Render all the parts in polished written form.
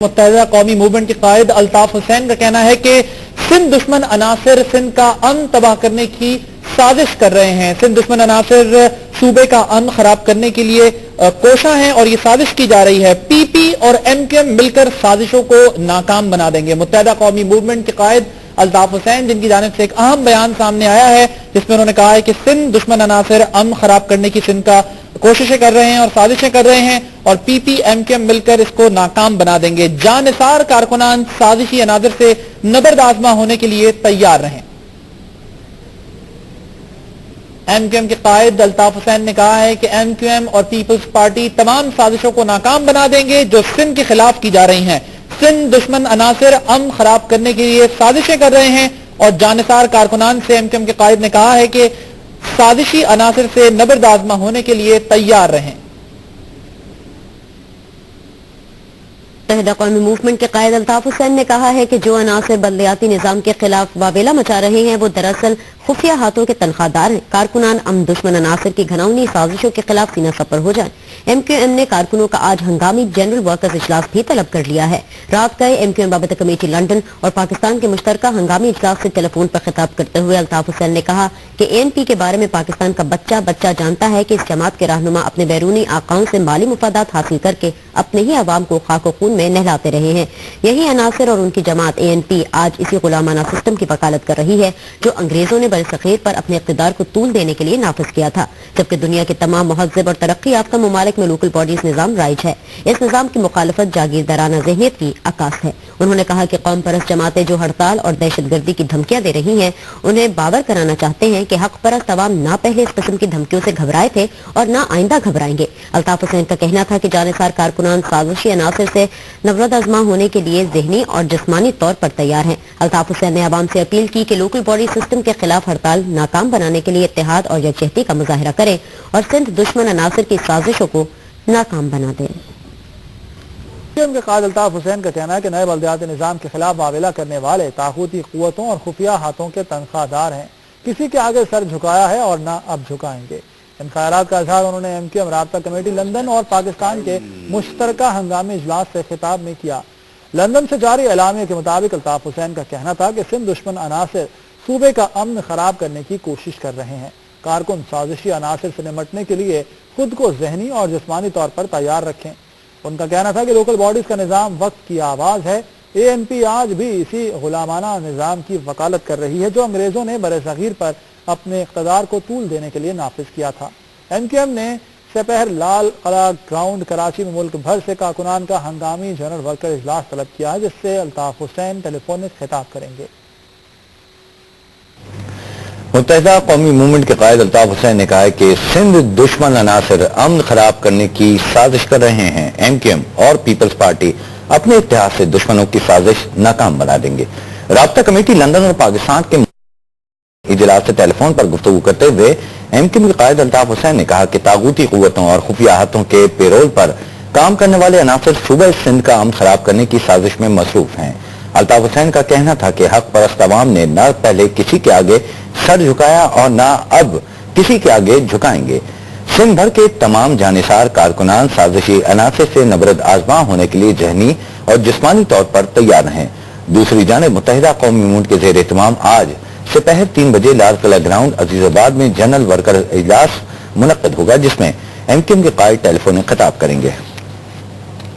मुत्तहिदा कौमी मूवमेंट के कायद अल्ताफ हुसैन का कहना है कि सिंध दुश्मन अनासिर सिंध का अमन तबाह करने की साजिश कर रहे हैं। सिंध दुश्मन अनासिर सूबे का अमन खराब करने के लिए कोशा है और ये साजिश की जा रही है। पीपी और एमक्यूएम मिलकर साजिशों को नाकाम बना देंगे। मुत्तहिदा कौमी मूवमेंट के कायद अल्ताफ हुसैन, जिनकी जानिब से एक अहम बयान सामने आया है जिसमें उन्होंने कहा है कि सिंध दुश्मन अनासिर अमन खराब करने की सिंध का कोशिशें कर रहे हैं और साजिशें कर रहे हैं और पीपी एमक्यूएम मिलकर इसको नाकाम बना देंगे। जानिसार कारकुनान साजिशी अनासिर से नबर्द आजमा होने के लिए तैयार रहें। एमक्यूएम के कायद अल्ताफ हुसैन ने कहा है कि एमक्यूएम और पीपल्स पार्टी तमाम साजिशों को नाकाम बना देंगे जो सिंध के खिलाफ की जा रही हैं। सिंध दुश्मन अनासिर अमन खराब करने के लिए साजिशें कर रहे हैं और जानिसार कारकुनान से एमक्यूएम के कायद ने कहा है कि साजिशी अनासिर से नबर्द आजमा होने के लिए तैयार रहें। मुत्तहिदा कौमी मूवमेंट के कायद अल्ताफ हुसैन ने कहा है कि जो अनासिर बल्दियाती निजाम के खिलाफ वावेला मचा रहे हैं वो दरअसल खुफिया हाथों के तनख्वाहदार हैं। कारकुनान अमन दुश्मन अनासिर की घिनौनी साजिशों के खिलाफ सीना सपर हो जाए। एमक्यूएम ने कारकुनों का आज हंगामी जनरल वर्कर्स इजलास भी तलब कर लिया है। रात गए एमक्यूएम बाबत कमेटी लंदन और पाकिस्तान के मुश्तरका हंगामी इजलास से टेलीफोन पर खिताब करते हुए अल्ताफ हुसैन ने कहा कि एएनपी के बारे में पाकिस्तान का बच्चा बच्चा जानता है कि इस जमात के रहनुमा अपने बैरूनी आकाओं से माली मुफादात हासिल करके अपने ही अवाम को खाको खून में नहलाते रहे हैं। यही अनासिर और उनकी जमात एएनपी आज इसी गुलामाना सिस्टम की वकालत कर रही है जो अंग्रेजों ने बरसगीर पर अपने इख्तिदार को तूल देने के लिए नाफिज किया था, जबकि दुनिया के तमाम महज़्ज़ब और तरक्की याफ्ता ममालिक में लोकल बॉडीज निजाम राइज है। इस निजाम की मुखालफत जागीरदाराना ज़हनियत की अक्कास है। उन्होंने कहा कि कौम परस्त जमातें जो हड़ताल और दहशतगर्दी की धमकियां दे रही हैं उन्हें बावर कराना चाहते हैं कि हक परस्त अवाम न पहले इस किस्म की धमकियों से घबराए थे और न आइंदा घबराएंगे। अल्ताफ हुसैन का कहना था कि जानिसार कारकुनान साजिशी अनासिर से नबरद आजमा होने के लिए ज़हनी और जिस्मानी तौर पर तैयार हैं। अल्ताफ हुसैन ने अवाम से अपील की कि लोकल बॉडी सिस्टम के खिलाफ हड़ताल नाकाम बनाने के लिए इत्तेहाद और यकजहती का मुजाहरा करें और सिंध दुश्मन अनासिर की साजिशों को नाकाम बना दें। के कायद अल्ताफ हुसैन का कहना है कि नए बल्दियाती निजाम के खिलाफ वावेला करने वाले ताकूती कुव्वतों और खुफिया हाथों के तनख्वाहदार हैं। किसी के आगे सर झुकाया है और ना अब झुकाएंगे। इन ख्यालात का इजहार उन्होंने एमक्यूएम राब्ता कमेटी लंदन और पाकिस्तान के मुश्तरका हंगामी इजलास से खिताब में किया। लंदन से जारी एलामिया के मुताबिक अल्ताफ हुसैन का कहना था कि सिंध दुश्मन अनासिर सूबे का अमन खराब करने की कोशिश कर रहे हैं। कारकुन साजिशी अनासिर से निपटने के लिए खुद को जहनी और जिस्मानी तौर पर तैयार रखें। उनका कहना था कि लोकल बॉडीज का निजाम वक्त की आवाज है। एएनपी आज भी इसी गुलामाना निजाम की वकालत कर रही है जो अंग्रेजों ने बरसगीर पर अपने इख्तिदार को तूल देने के लिए नाफिज किया था। एमक्यूएम ने सपहर लाल किला ग्राउंड कराची में मुल्क भर से कारकुनान का हंगामी जनरल वर्कर इजलास तलब किया है जिससे अल्ताफ हुसैन टेलीफोनिक खिताब करेंगे। मुत्तहिदा कौमी मूवमेंट के कायद अल्ताफ हुसैन ने कहा है कि सिंध दुश्मन अनासिर अमन खराब करने की साजिश कर रहे हैं। एमक्यूएम और पीपल्स पार्टी अपने इत्तेहाद से दुश्मनों की साजिश नाकाम बना देंगे। राब्ता कमेटी लंदन और पाकिस्तान के इजलास से टेलीफोन पर गुफ्तगू करते हुए एमक्यूएम के कायद अल्ताफ हुसैन ने कहा कि तागूती कुव्वतों और खुफिया हाथों के पेरोल पर काम करने वाले अनासिर सूबे सिंध का अमन खराब करने की साजिश में मसरूफ हैं। अल्ताफ हुसैन का कहना था कि हक परस्त अवाम ने न पहले किसी के आगे सर झुकाया और न अब किसी के आगे झुकाएंगे। सिंध भर के तमाम जानिसार कारकुनान साजिशी अनासिर से नबरद आजमा होने के लिए जहनी और जिस्मानी तौर पर तैयार हैं। दूसरी जानिब मुत्तहिदा कौमी मूवमेंट के ज़ेर एहतमाम आज सपहर 3 बजे लाल किला ग्राउंड अजीजाबाद में जनरल वर्कर इजलास मुनक्किद होगा जिसमें एमक्यूएम के कायद टेलीफोनिक खिताब करेंगे।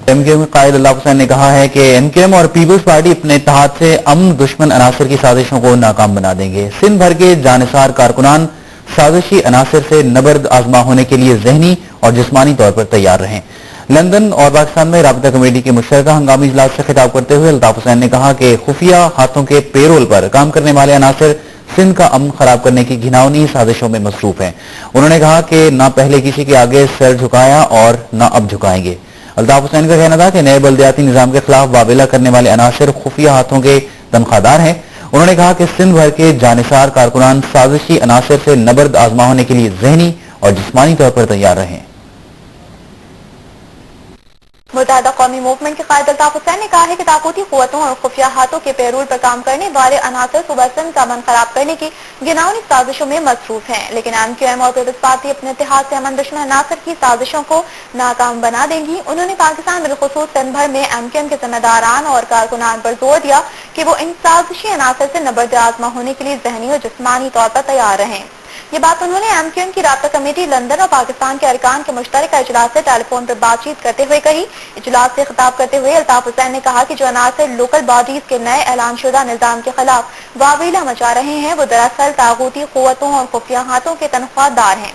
एमक्यूएम के कायद अल्ताफ हुसैन ने कहा है कि एमक्यूएम और पीपल्स पार्टी अपने इत्तेहाद से अमन दुश्मन अनासिर की साजिशों को नाकाम बना देंगे। सिंध भर के जानिसार कारकुनान साजिशी अनासिर से नबर्द आजमा होने के लिए जहनी और जिस्मानी तौर पर तैयार रहें। लंदन और पाकिस्तान में राब्ता कमेटी के मुश्तरका हंगामी इजलास से खिताब करते हुए अल्ताफ हुसैन ने कहा कि खुफिया हाथों के पेरोल पर काम करने वाले अनासिर सिंध का अमन खराब करने की घिनौनी साजिशों में मसरूफ हैं। उन्होंने कहा कि न पहले किसी के आगे सर झुकाया और न अब झुकाएंगे। अल्ताफ हुसैन का कहना था कि नए बल्दियाती निजाम के खिलाफ वावेला करने वाले अनासिर खुफिया हाथों के तनख्वाहदार हैं। उन्होंने कहा कि सिंध भर के जानिसार कारकुनान साजिशी अनासिर से नबर्द आजमा होने के लिए जहनी और जिस्मानी तौर पर तैयार रहें। मुत्तहिदा कौमी मूवमेंट के कायद अल्ताफ हुसैन ने कहा है कि ताकूती कुव्वतों और खुफिया हाथों के पैरोल पर काम करने वाले अनासर सूबा सिंध का अमन खराब करने की घिनौनी साजिशों में मसरूफ हैं, लेकिन MQM और पीपल्स पार्टी अपने इत्तेहाद से अमन दुश्मन अनासर की साजिशों को नाकाम बना देंगी। उन्होंने पाकिस्तान बिलखुसूस सिंध भर में MQM के जिम्मेदारान और कारकुनान पर जोर दिया कि वो इन साजिशी अनासर से नबर्द आजमा होने के लिए जहनी और जिस्मानी तौर पर तैयार रहें। ये बात उन्होंने MQM की राब्ता कमेटी लंदन और पाकिस्तान के अरकान के मुश्तरका इजलास से टेलीफोन पर बातचीत करते हुए कही। इजलास से खिताब करते हुए अल्ताफ हुसैन ने कहा कि जो अनासर लोकल बॉडीज के नए ऐलान शुदा निजाम के खिलाफ वावीला मचा रहे हैं वो दरअसल तागूती कुव्वतों और खुफिया हाथों के तनख्वाहदार हैं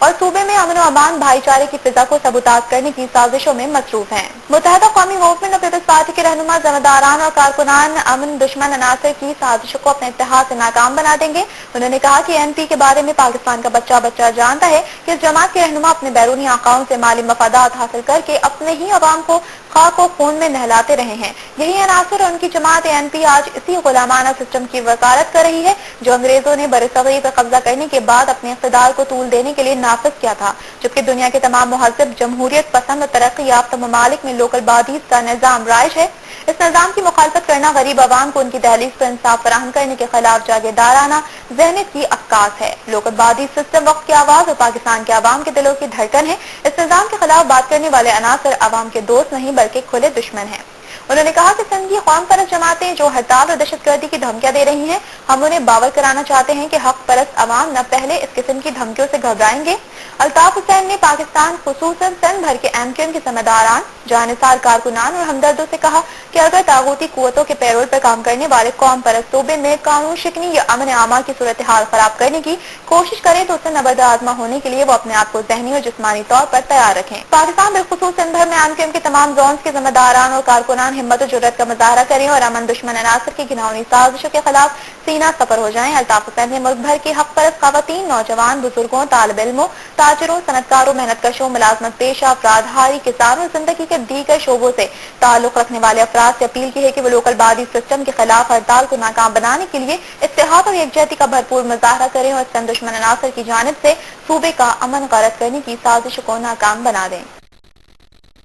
और सूबे में अमन और अमान भाईचारे की फिजा को सबूताज करने की साजिशों में मसरूफ हैं। मुत्तहिदा कौमी मूवमेंट और पीपल्स पार्टी के रहनुमा, जिम्मेदारान और कारकुनान अमन दुश्मन अनासर की साजिशों को अपने इत्तेहाद से नाकाम बना देंगे। उन्होंने कहा कि NP के बारे में पाकिस्तान का बच्चा बच्चा जानता है कि इस जमात के रहनुमा अपने बैरूनी आकाओं से माली मफादात हासिल करके अपने ही अवाम को खाक और खून में नहलाते रहे हैं। यही अनासर और उनकी जमात NP आज इसी गुलामाना सिस्टम की वकालत कर रही है जो अंग्रेजों ने बरसगीर पर कब्जा करने के बाद अपने इख्तिदार को तूल देने के लिए नाफिज किया था, जबकि दुनिया के तमाम मुहज़्ज़ब जमहूरियत पसंद और तरक्की याफ्ता ममालिक में लोकल बॉडीज का निजाम राइज है। इस निजाम की मुखालफत करना गरीब आवाम को उनकी दहलीज पर इंसाफ फराहम करने के खिलाफ जागीरदाराना ज़हनियत की अक्कास है। लोकल बॉडीज सिस्टम वक्त की आवाज और पाकिस्तान के आवाम के दिलों की धड़कन है। इस निजाम के खिलाफ बात करने वाले अनासर आवाम के दोस्त नहीं बल्कि खुले दुश्मन हैं। उन्होंने कहा कि सिंध की कौम परस्त जमातें जो हड़ताल और दहशतगर्दी की धमकियां दे रही हैं, हम उन्हें बावर कराना चाहते हैं कि हक परस्त अवाम न पहले इस किस्म की धमकियों से घबराएंगे। अल्ताफ हुसैन ने पाकिस्तान खुसूसन सिंध भर के MQM के जिम्मेदारान, जानिसार कारकुनान और हमदर्दों से कहा कि अगर तागूती कुव्वतों के पैरोल पर काम करने वाले कौम परस्त सूबे में कानून शिकनी या अमन आमा की सूरत हाल खराब करने की कोशिश करें तो उससे नबर्द आजमा होने के लिए वो अपने आप को ज़हनी और जिस्मानी तौर पर तैयार रखें। पाकिस्तान बिलखुसूस सिंध भर में MQM के तमाम जोन के जिम्मेदारान और कारकुनान हिम्मत और जुर्रत का मुजाहरा करें और अमन दुश्मन अनासर की घिनौनी साजिशों के खिलाफ सीना सफर हो जाएं। अल्ताफ हुसैन ने मुल्क भर की हक परस्त खवातीन, नौजवान, बुजुर्गों, तालिब इल्मों, ताजिरों, सनतकारों, मेहनतकशों, मुलाजमत पेशा अफराद, किसानों और जिंदगी के दीगर शोबों से ताल्लुक रखने वाले अफराद से अपील की है कि वो लोकल बॉडी सिस्टम के खिलाफ हड़ताल को नाकाम बनाने के लिए इत्तेहाद और यकजहती का भरपूर मुजाहरा करें और सिंध दुश्मन अनासर की जानिब से सूबे का अमन गारत करने की साजिश को नाकाम बना दें।